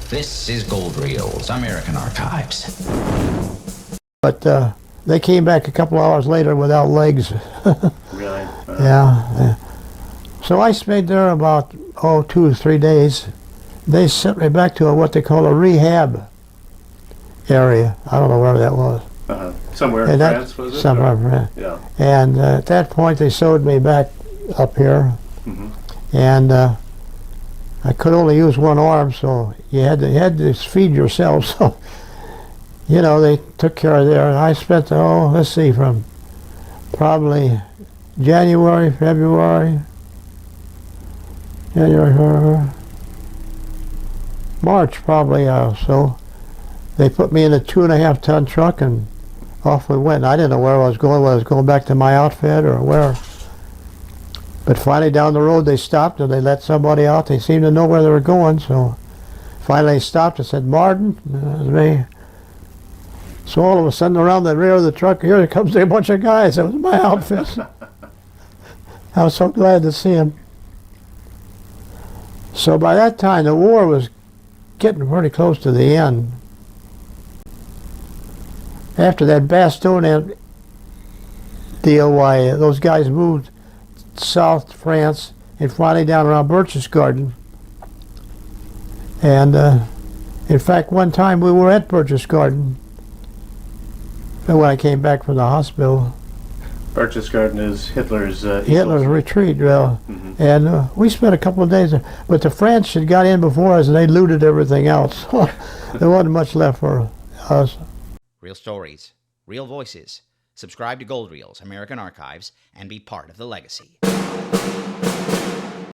This is Gold Reels, American Archives. But they came back a couple hours later without legs. Really? Yeah. So I stayed there about 2 or 3 days. They sent me back to what they call a rehab area. I don't know where that was. Somewhere in France, was it? Somewhere in France. Yeah. And at that point, they sewed me back up here. And I could only use one arm, so you had to feed yourself. So, you know, they took care of there. And I spent, let's see, from probably January, February, March probably. So they put me in a 2.5-ton truck and off we went. I didn't know where I was going, whether I was going back to my outfit or where. But finally down the road they stopped and they let somebody out. They seemed to know where they were going, so finally they stopped and said, "Martin," that was me. So all of a sudden around the rear of the truck, here comes a bunch of guys. That was my outfit. I was so glad to see them. So by that time the war was getting pretty close to the end. After that Bastogne deal, why those guys moved south France and finally down around Berchtesgaden. And in fact, one time we were at Berchtesgaden when I came back from the hospital. Berchtesgaden is Hitler's retreat, well, and we spent a couple of days there. But the French had got in before us and they looted everything else. There wasn't much left for us. Real stories, real voices. Subscribe to Gold Reels, American Archives, and be part of the legacy.